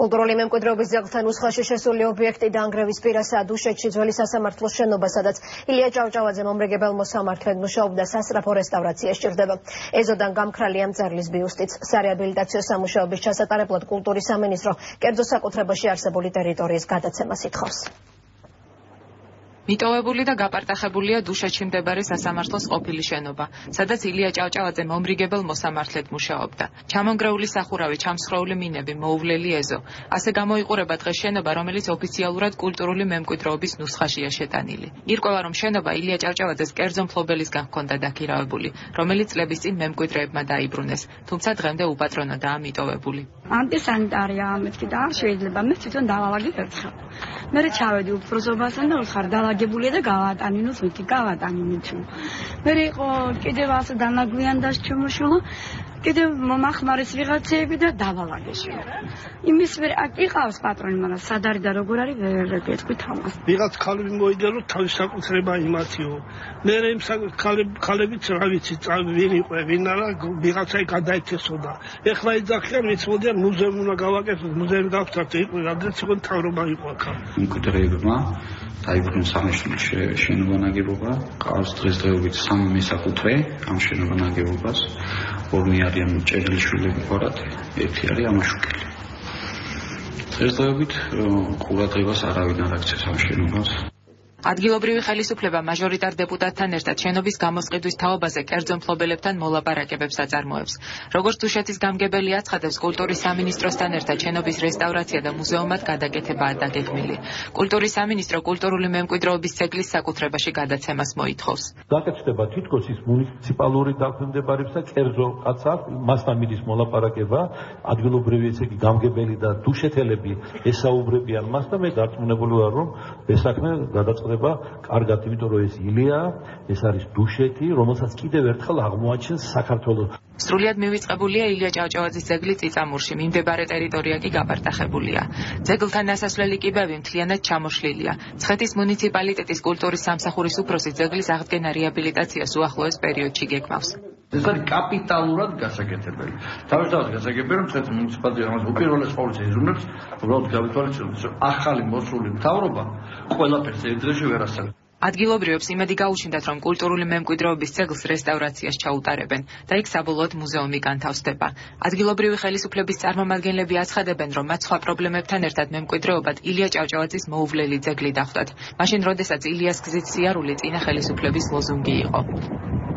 კულტურული მემკვიდრეობის ძეგლთან უსხაში შესული ობიექტი დაანგრევის პირასაა დუშეთში ძველი სასამართლოს შენობა, სადაც ილია ჭავჭავაძე მომრიგებელ მოსამართლედ მუშაობდა, სასწრაფო რესტავრაცია სჭირდება. ეზოდან გამქრალი ამ ძაღლის ბიუსტიც. სარეაბილიტაციო სამუშაოების ჩასატარებლად კულტურის სამინისტრო კერძო საკუთრებაში არსებული ტერიტორიის გადაცემას ითხოვს. მიტოვებული და გაპარტახებულია დუშეთში მდებარე სასამართლოს ყოფილი შენობა, სადაც ილია ჭავჭავაძე მომრიგებელ მოსამართლედ მუშაობდა. ჩამონგრეული სახურავი, ჩამსხვრეული მინები, მოუვლელი ეზო. ასე გამოიყურება დღეს შენობა, რომელიც ოფიციალურად კულტურული მემკვიდრეობის ნუსხაშია შეტანილი. ირკვევა, რომ შენობა ილია ჭავჭავაძეს კერძო მფლობელისგან ჰქონდა დაქირავებული, რომელიც წლების წინ მემკვიდრეებმა დაიბრუნეს, თუმცა დღემდე უპატრონოდაა მიტოვებული. ანტისანიტარია მეთქი და შეიძლება მე თვითონ დავალაგე ერთხელ. მე ჩავედი უფროსობასთან და უთხარ დაალაგებულია და გავატანინოს ვეთი გავატანინო. მე იყო კიდევ ასე დანაგვიან და შემოშულა კიდევ მომახმარეს ვიღაცები და დავალაგეში. იმის ვერ აკიყავს პატრონი, მაგრამ სად არის და როგორ არის ვერ გეტყვით ამას. ვიღაც ხალები მოიდა რომ თავის საკუთრება იმათიო. მე იმ ხალებიც რა ვიცი, ვინ იყო, ვინ არა, ვიღაცა გადაიქცეოდა. ეხლა იძახიან მიცმოდიან მუზეუმი უნდა გავაკეთოთ, მუზეუმი გავხსნათ, იყო რამდენიც იყო თავრობა იყო აქ. მემკვიდრეებმა დაიბრუნეს სამშობლოში შენობა ნაგებობა, ყავს დღესდღეობით 3 მესაკუთრე ამ შენობა ნაგებობას. ორი არიან ჭედლიშვილები ყორად, ერთი არის ამაშუკელი. დღესდღეობით ყურადღებას არავინ არ აქცევს ამ შენობას. ადგილობრივი ხელისუფლება მაჟორიტარ დეპუტატთან ერთად შენობის გამოსყიდვის თაობაზე კერძო მფლობელებთან მოლაპარაკებებს აწარმოებს. როგორც დუშეთის გამგებელი აცხადებს, კულტურის სამინისტროსთან ერთად შენობის რესტავრაცია და მუზეუმად გადაკეთებაა დაგეგმილი. კულტურის სამინისტრო კულტურული მემკვიდრეობის ძეგლის საკუთრებაში გადაცემას მოითხოვს. გაკეთდება თითქოს ის მუნიციპალური დაქვემდებარება და კერძო კაცად მასთან მიდის მოლაპარაკება, ადგილობრივი ესე იგი გამგებელი და დუშეთელები ესაუბრებიან მას და მე დარწმუნებული ვარ, რომ ეს საქმე გადაწყდება კარგად, იმიტომ რომ ეს ილია, ეს არის დუშეთი, რომელსაც კიდევ ერთხელ აღმოაჩენს საქართველოს. სრულიად მივიწყებულია ილია ჭავჭავაძის ძეგლი წიწამურში, მიმდებარე ტერიტორია კი გაპარტახებულია. ძეგლთან დასასვლელი კიბები მთლიანად ჩამოშლილია. ცხეთის მუნიციპალიტეტის კულტურის სამსახურის უფროსი ძეგლის აღდგენა რეაბილიტაციას უახლოეს პერიოდში გეგმავს. ეს არის კაპიტალურად გასაკეთებელი. თავისთავად გასაგებია, რომ ცხეთის მუნიციპალიტეტი ამას უპირველეს ყოვლისა იზრუნებს, უბრალოდ გავითვალისწინოთ, რომ ახალი მოსული მთავრობა ყველაფერს ერთ დღეში ვერ ასწავლებს. ადგილობრივებს იმედი გაუჩნდათ, რომ კულტურული მემკვიდრეობის ძეგლს რესტავრაციას ჩაუტარებენ და იქ საბოლოოდ მუზეუმი განთავსდება. ადგილობრივი ხელისუფლების წარმომადგენლები აცხადებენ, რომ მათ სხვა პრობლემებთან ერთად მემკვიდრეობად ილია ჭავჭავაძის მოუვლელი ძეგლი დახვდათ. მაშინ, როდესაც ილიას გზით სიარული წინა ხელისუფლების ლოზუნგი იყო.